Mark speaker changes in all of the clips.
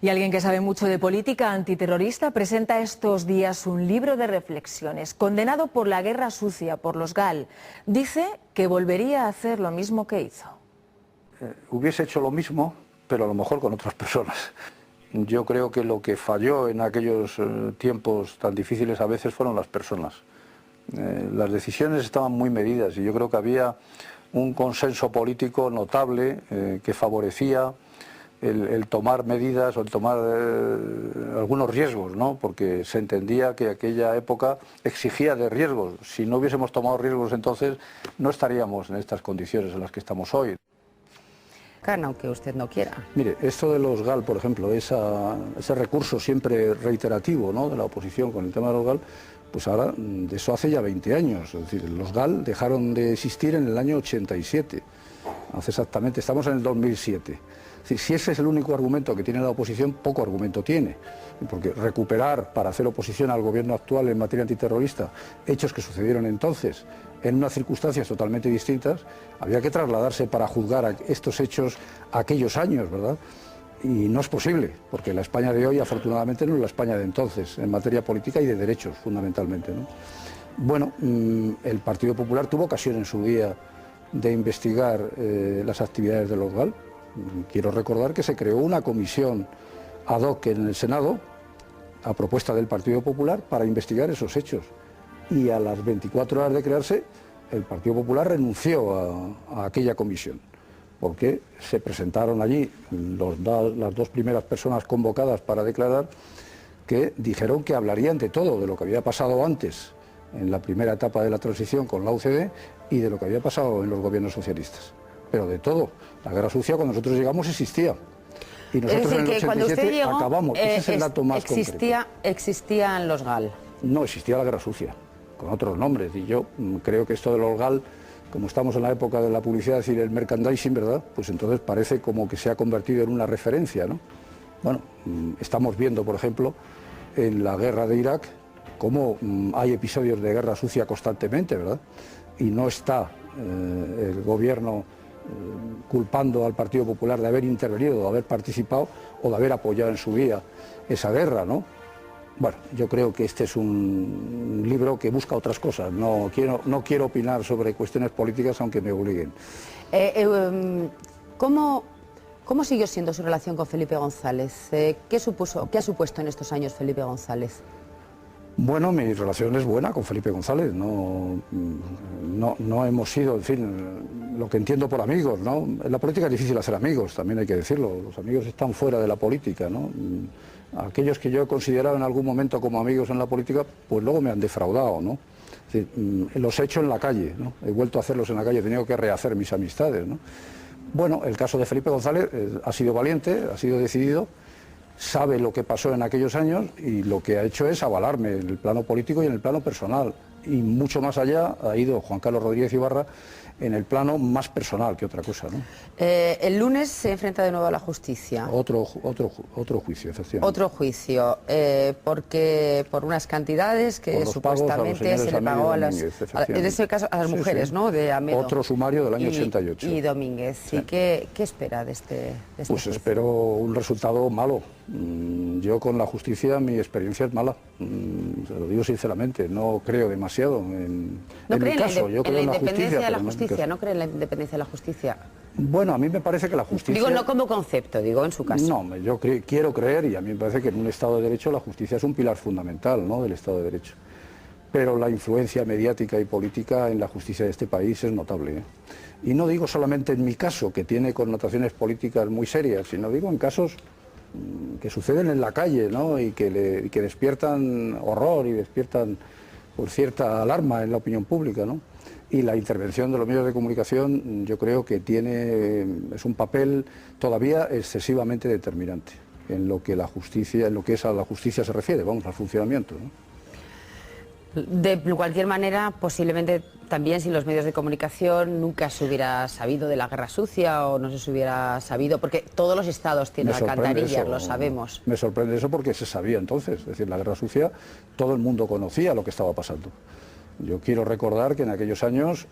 Speaker 1: Y alguien que sabe mucho de política antiterrorista presenta estos días un libro de reflexiones. Condenado por la guerra sucia, por los GAL, dice que volvería a hacer lo mismo que hizo.
Speaker 2: Hubiese hecho lo mismo, pero a lo mejor con otras personas. Yo creo que lo que falló en aquellos tiempos tan difíciles a veces fueron las personas. Las decisiones estaban muy medidas y yo creo que había un consenso político notable que favorecía el tomar medidas o el tomar algunos riesgos, ¿no? Porque se entendía que aquella época exigía de riesgos. Si no hubiésemos tomado riesgos entonces no estaríamos en estas condiciones en las que estamos hoy.
Speaker 3: Aunque usted no quiera.
Speaker 2: Mire, esto de los GAL, por ejemplo, ese recurso siempre reiterativo, ¿no?, de la oposición con el tema de los GAL, pues ahora de eso hace ya 20 años. Es decir, los GAL dejaron de existir en el año 87. Hace exactamente, estamos en el 2007. Es decir, si ese es el único argumento que tiene la oposición, poco argumento tiene. Porque recuperar para hacer oposición al gobierno actual en materia antiterrorista hechos que sucedieron entonces en unas circunstancias totalmente distintas, había que trasladarse para juzgar estos hechos a aquellos años, ¿verdad? Y no es posible, porque la España de hoy afortunadamente no es la España de entonces, en materia política y de derechos fundamentalmente, ¿no? Bueno, el Partido Popular tuvo ocasión en su día de investigar las actividades de los GAL. Quiero recordar que se creó una comisión ad hoc en el Senado, a propuesta del Partido Popular, para investigar esos hechos. Y a las 24 horas de crearse, el Partido Popular renunció a aquella comisión, porque se presentaron allí las dos primeras personas convocadas para declarar, que dijeron que hablarían de todo, de lo que había pasado antes, en la primera etapa de la transición con la UCD, y de lo que había pasado en los gobiernos socialistas. Pero de todo. La guerra sucia, cuando nosotros llegamos, existía. Y nosotros en el 87 acabamos. Ese es el dato más concreto.
Speaker 3: ¿Existían los GAL?
Speaker 2: No, existía la guerra sucia, con otros nombres. Y yo creo que esto de los GAL, como estamos en la época de la publicidad y el merchandising, ¿verdad?, pues entonces parece como que se ha convertido en una referencia, ¿no? Bueno, estamos viendo, por ejemplo, en la guerra de Irak, cómo hay episodios de guerra sucia constantemente, ¿verdad? Y no está el gobierno culpando al Partido Popular de haber intervenido, de haber participado o de haber apoyado en su día esa guerra, ¿no? Bueno, yo creo que este es un libro que busca otras cosas. No quiero opinar sobre cuestiones políticas, aunque me obliguen.
Speaker 3: ¿Cómo siguió siendo su relación con Felipe González? ¿Qué ha supuesto en estos años Felipe González?
Speaker 2: Bueno, mi relación es buena con Felipe González. No hemos sido, en fin, lo que entiendo por amigos, ¿no? En la política es difícil hacer amigos, también hay que decirlo. Los amigos están fuera de la política, ¿no? Aquellos que yo he considerado en algún momento como amigos en la política, pues luego me han defraudado, ¿no? Es decir, los he hecho en la calle, ¿no? He vuelto a hacerlos en la calle, he tenido que rehacer mis amistades, ¿no? Bueno, el caso de Felipe González ha sido valiente, ha sido decidido, sabe lo que pasó en aquellos años y lo que ha hecho es avalarme en el plano político y en el plano personal. Y mucho más allá ha ido Juan Carlos Rodríguez Ibarra en el plano más personal que otra cosa, ¿no?
Speaker 3: El lunes se enfrenta de nuevo a la justicia.
Speaker 2: Otro juicio, efectivamente.
Speaker 3: Otro juicio, porque por unas cantidades que supuestamente se le pagó a las, en ese caso a las mujeres, sí. ¿No? De Amedo.
Speaker 2: Otro sumario del año 88.
Speaker 3: Y Domínguez. Sí. ¿Y qué espera de este
Speaker 2: pues
Speaker 3: juicio?
Speaker 2: Espero un resultado malo. Yo con la justicia, mi experiencia es mala. Se lo digo sinceramente, no creo demasiado en mi caso. Yo creo en la independencia
Speaker 3: de la justicia. ¿No cree en la independencia de la justicia?
Speaker 2: Bueno, a mí me parece que la justicia...
Speaker 3: Digo, no como concepto, digo en su caso.
Speaker 2: No, yo quiero creer, y a mí me parece que en un Estado de Derecho la justicia es un pilar fundamental, ¿no?, del Estado de Derecho. Pero la influencia mediática y política en la justicia de este país es notable, ¿eh? Y no digo solamente en mi caso, que tiene connotaciones políticas muy serias, sino digo en casos que suceden en la calle, ¿no?, y que despiertan horror y despiertan por cierta alarma en la opinión pública, ¿no? Y la intervención de los medios de comunicación yo creo que es un papel todavía excesivamente determinante en lo que la justicia, en lo que es a la justicia se refiere, vamos, al funcionamiento, ¿no?
Speaker 3: De cualquier manera, posiblemente también si los medios de comunicación nunca se hubiera sabido de la guerra sucia o no se hubiera sabido, porque todos los estados tienen alcantarillas, lo sabemos.
Speaker 2: Me sorprende eso porque se sabía entonces, es decir, la guerra sucia, todo el mundo conocía lo que estaba pasando. Yo quiero recordar que en aquellos años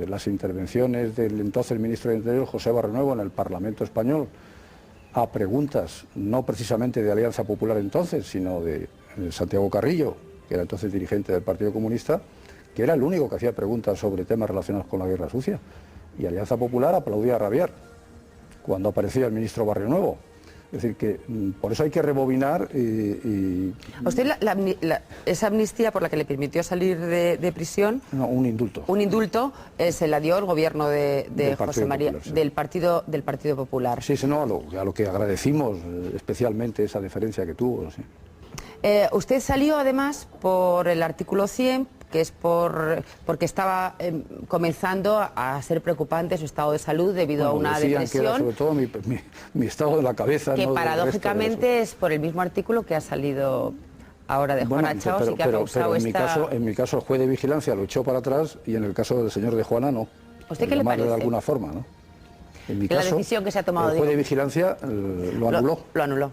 Speaker 2: las intervenciones del entonces ministro de Interior, José Barrenuevo, en el Parlamento español, a preguntas, no precisamente de Alianza Popular entonces, sino de Santiago Carrillo, que era entonces dirigente del Partido Comunista, que era el único que hacía preguntas sobre temas relacionados con la guerra sucia. Y Alianza Popular aplaudía a rabiar cuando aparecía el ministro Barrio Nuevo. Es decir, que por eso hay que rebobinar y...
Speaker 3: ¿A usted esa amnistía por la que le permitió salir de prisión?
Speaker 2: No, un indulto.
Speaker 3: Un indulto se la dio el gobierno de José María,
Speaker 2: Popular, sí.
Speaker 3: del Partido Popular.
Speaker 2: Sí, no, a lo que agradecimos especialmente esa deferencia que tuvo. Sí.
Speaker 3: Usted salió además por el artículo 100, que es porque estaba comenzando a ser preocupante su estado de salud debido a una depresión.
Speaker 2: Que era sobre todo mi estado de la cabeza.
Speaker 3: Que
Speaker 2: no
Speaker 3: paradójicamente es por el mismo artículo que ha salido ahora de Juana Chaos y que ha causado
Speaker 2: en mi caso el juez de vigilancia lo echó para atrás y en el caso del señor de Juana no.
Speaker 3: ¿Usted qué le parece?
Speaker 2: De alguna forma, ¿no? En mi caso,
Speaker 3: la decisión que se ha tomado,
Speaker 2: el juez de vigilancia lo anuló.
Speaker 3: Lo anuló.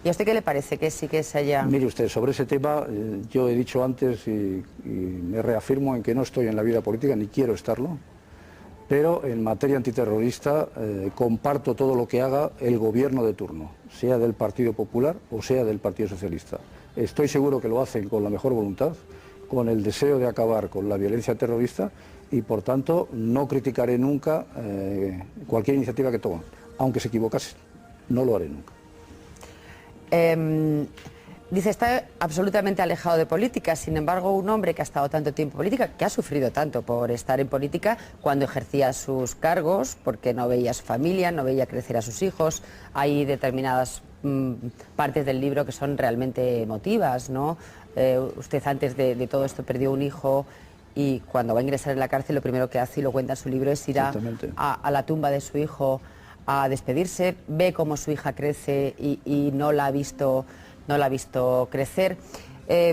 Speaker 3: ¿Y a usted qué le parece que sí que se haya...?
Speaker 2: Mire usted, sobre ese tema yo he dicho antes y me reafirmo en que no estoy en la vida política ni quiero estarlo, pero en materia antiterrorista comparto todo lo que haga el gobierno de turno, sea del Partido Popular o sea del Partido Socialista. Estoy seguro que lo hacen con la mejor voluntad, con el deseo de acabar con la violencia terrorista y por tanto no criticaré nunca cualquier iniciativa que tomen, aunque se equivocasen, no lo haré nunca.
Speaker 3: Dice, está absolutamente alejado de política. Sin embargo, un hombre que ha estado tanto tiempo en política, que ha sufrido tanto por estar en política, cuando ejercía sus cargos, porque no veía a su familia, no veía crecer a sus hijos, hay determinadas partes del libro que son realmente emotivas, ¿no? Usted antes de todo esto perdió un hijo y cuando va a ingresar en la cárcel lo primero que hace, y lo cuenta en su libro, es ir a la tumba de su hijo a despedirse, ve cómo su hija crece y no la ha visto crecer.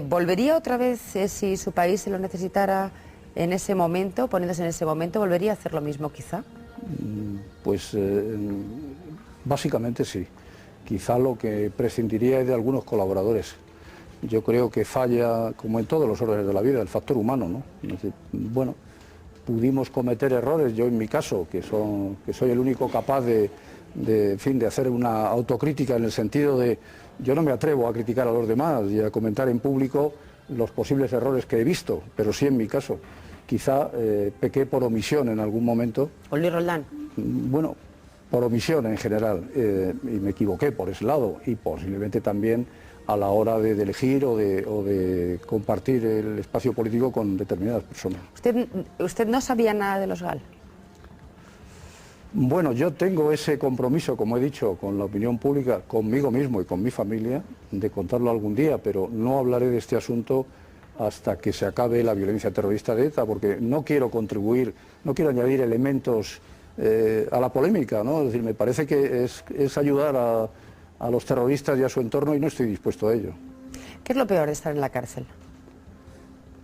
Speaker 3: ¿Volvería otra vez, si su país se lo necesitara en ese momento, poniéndose en ese momento, volvería a hacer lo mismo quizá?
Speaker 2: Pues básicamente sí. Quizá lo que prescindiría es de algunos colaboradores. Yo creo que falla, como en todos los órdenes de la vida, el factor humano, ¿no? Es decir, bueno, pudimos cometer errores, yo en mi caso, que soy el único capaz de hacer una autocrítica en el sentido de, yo no me atrevo a criticar a los demás y a comentar en público los posibles errores que he visto, pero sí en mi caso. Quizá pequé por omisión en algún momento.
Speaker 3: Luis Roldán.
Speaker 2: Bueno, por omisión en general, y me equivoqué por ese lado, y posiblemente también a la hora de elegir o de compartir el espacio político con determinadas personas.
Speaker 3: ¿Usted no sabía nada de los GAL?
Speaker 2: Bueno, yo tengo ese compromiso, como he dicho, con la opinión pública, conmigo mismo y con mi familia, de contarlo algún día, pero no hablaré de este asunto hasta que se acabe la violencia terrorista de ETA, porque no quiero contribuir, no quiero añadir elementos a la polémica, ¿no? Es decir, me parece que es ayudar a los terroristas y a su entorno y no estoy dispuesto a ello.
Speaker 3: ¿Qué es lo peor de estar en la cárcel?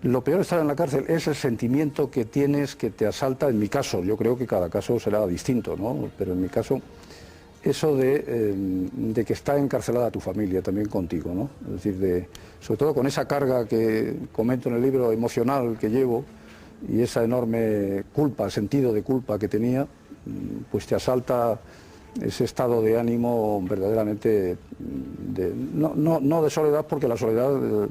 Speaker 2: Lo peor de estar en la cárcel es el sentimiento que tienes, que te asalta. En mi caso, yo creo que cada caso será distinto, ¿no? Pero en mi caso, eso de que está encarcelada tu familia también contigo, ¿no? Es decir, sobre todo con esa carga que comento en el libro emocional que llevo y esa enorme culpa, sentido de culpa que tenía, pues te asalta ese estado de ánimo verdaderamente, no de soledad, porque la soledad,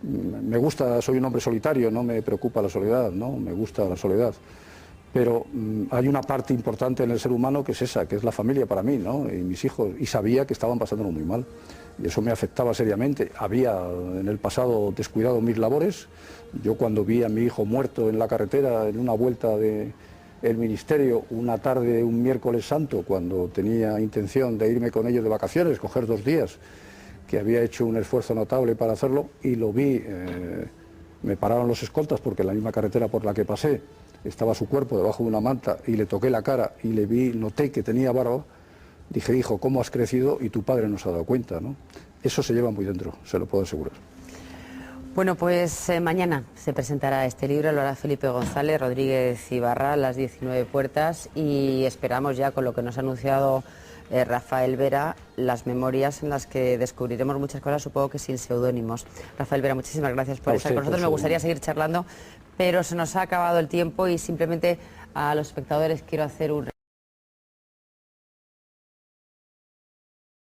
Speaker 2: me gusta, soy un hombre solitario, no me preocupa la soledad, ¿no? Me gusta la soledad, pero hay una parte importante en el ser humano que es esa, que es la familia para mí, ¿no? Y mis hijos, y sabía que estaban pasándolo muy mal, y eso me afectaba seriamente. Había en el pasado descuidado mis labores. Yo cuando vi a mi hijo muerto en la carretera en una vuelta del ministerio una tarde, un miércoles santo, cuando tenía intención de irme con ellos de vacaciones, coger 2 días, que había hecho un esfuerzo notable para hacerlo, y lo vi, me pararon los escoltas porque en la misma carretera por la que pasé estaba su cuerpo debajo de una manta, y le toqué la cara y le vi, noté que tenía barba. Dije, hijo, ¿cómo has crecido? Y tu padre no se ha dado cuenta, ¿no? Eso se lleva muy dentro, se lo puedo asegurar.
Speaker 3: Bueno, pues mañana se presentará este libro, lo hará Felipe González Rodríguez Ibarra, Las 19 puertas, y esperamos ya, con lo que nos ha anunciado Rafael Vera, las memorias en las que descubriremos muchas cosas, supongo que sin seudónimos. Rafael Vera, muchísimas gracias por estar con nosotros. Me gustaría seguir charlando, pero se nos ha acabado el tiempo y simplemente a los espectadores quiero hacer un